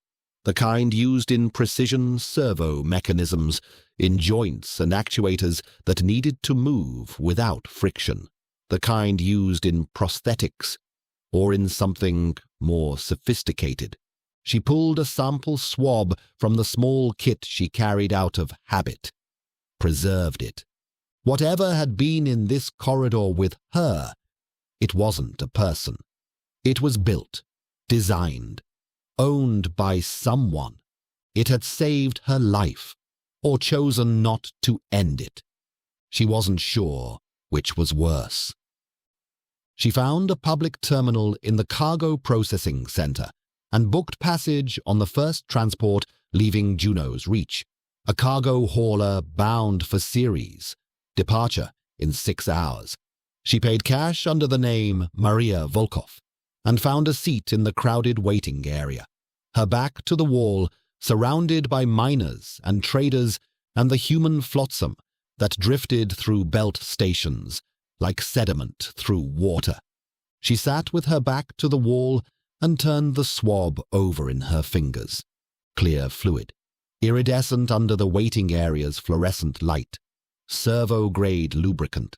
the kind used in precision servo mechanisms, in joints and actuators that needed to move without friction, the kind used in prosthetics, or in something more sophisticated. She pulled a sample swab from the small kit she carried out of habit, preserved it. Whatever had been in this corridor with her, it wasn't a person. It was built, designed, owned by someone. It had saved her life, or chosen not to end it. She wasn't sure which was worse. She found a public terminal in the cargo processing center and booked passage on the first transport leaving Juno's reach, a cargo hauler bound for Ceres, departure in 6 hours. She paid cash under the name Maria Volkov and found a seat in the crowded waiting area, her back to the wall, surrounded by miners and traders and the human flotsam that drifted through belt stations like sediment through water. She sat with her back to the wall and turned the swab over in her fingers. Clear fluid, iridescent under the waiting area's fluorescent light, servo-grade lubricant,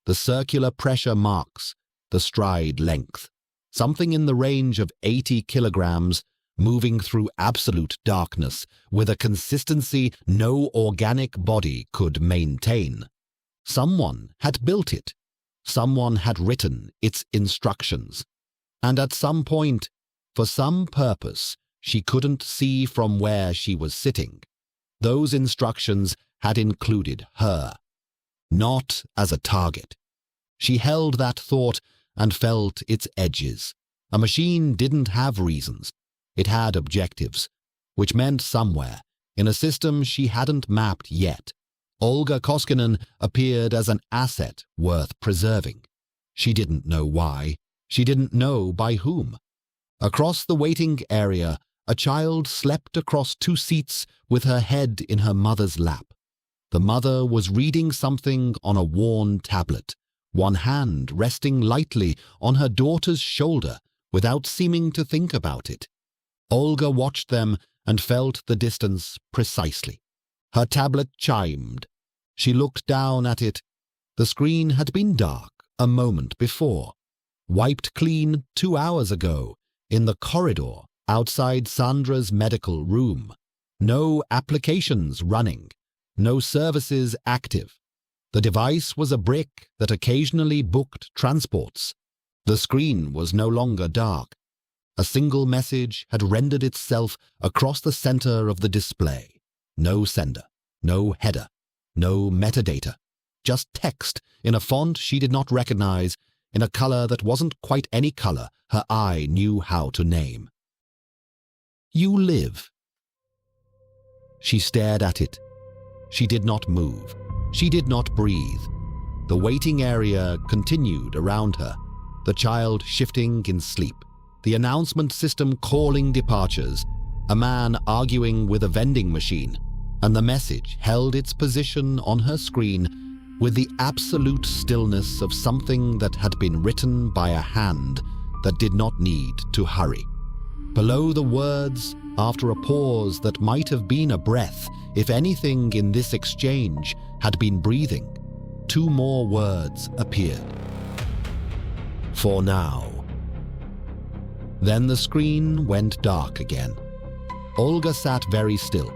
the circular pressure marks, the stride length, something in the range of 80 kilograms, moving through absolute darkness with a consistency no organic body could maintain. Someone had built it. Someone had written its instructions. And at some point, for some purpose she couldn't see from where she was sitting, those instructions had included her, not as a target. She held that thought and felt its edges. A machine didn't have reasons. It had objectives, which meant somewhere, in a system she hadn't mapped yet, Olga Koskinen appeared as an asset worth preserving. She didn't know why. She didn't know by whom. Across the waiting area, a child slept across 2 seats with her head in her mother's lap. The mother was reading something on a worn tablet, one hand resting lightly on her daughter's shoulder without seeming to think about it. Olga watched them and felt the distance precisely. Her tablet chimed. She looked down at it. The screen had been dark a moment before, wiped clean 2 hours ago in the corridor outside Sandra's medical room. No applications running, no services active. The device was a brick that occasionally booked transports. The screen was no longer dark. A single message had rendered itself across the center of the display. No sender, no header, no metadata. Just text in a font she did not recognize, in a color that wasn't quite any color her eye knew how to name. You live. She stared at it. She did not move. She did not breathe. The waiting area continued around her, the child shifting in sleep, the announcement system calling departures, a man arguing with a vending machine, and the message held its position on her screen with the absolute stillness of something that had been written by a hand that did not need to hurry. Below the words, after a pause that might have been a breath, if anything in this exchange had been breathing, 2 more words appeared. For now. Then the screen went dark again. Olga sat very still.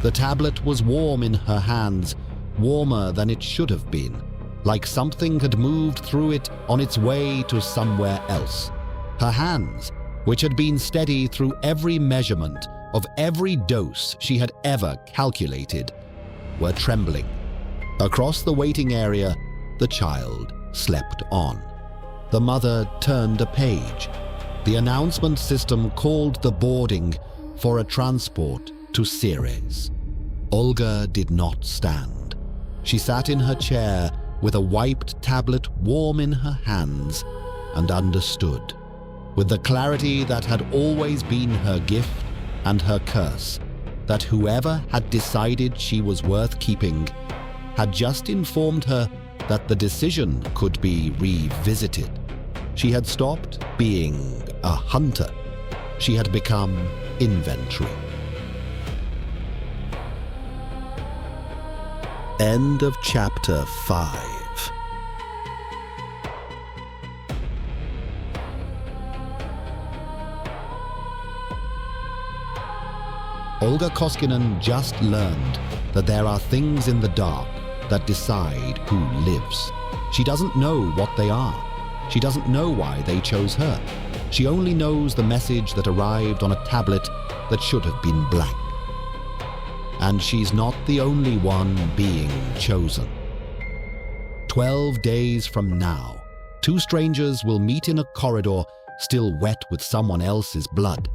The tablet was warm in her hands, warmer than it should have been, like something had moved through it on its way to somewhere else. Her hands, which had been steady through every measurement of every dose she had ever calculated, were trembling. Across the waiting area, the child slept on. The mother turned a page. The announcement system called the boarding for a transport to Ceres. Olga did not stand. She sat in her chair with a wiped tablet warm in her hands and understood, with the clarity that had always been her gift and her curse, that whoever had decided she was worth keeping had just informed her that the decision could be revisited. She had stopped being a hunter. She had become inventory. End of chapter 5. Olga Koskinen just learned that there are things in the dark that decide who lives. She doesn't know what they are. She doesn't know why they chose her. She only knows the message that arrived on a tablet that should have been blank. And she's not the only one being chosen. 12 days from now, 2 strangers will meet in a corridor still wet with someone else's blood.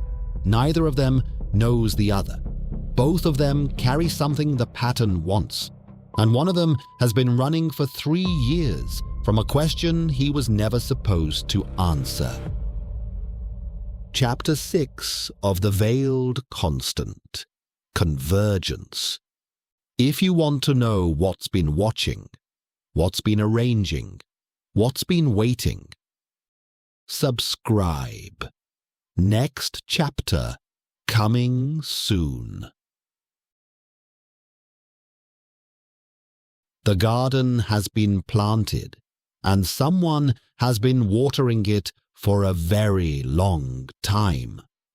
Neither of them knows the other. Both of them carry something the pattern wants. And one of them has been running for 3 years from a question he was never supposed to answer. Chapter 6 of The Veiled Constant. Convergence. If you want to know what's been watching, what's been arranging, what's been waiting, subscribe. Next chapter coming soon. The garden has been planted, and someone has been watering it for a very long time.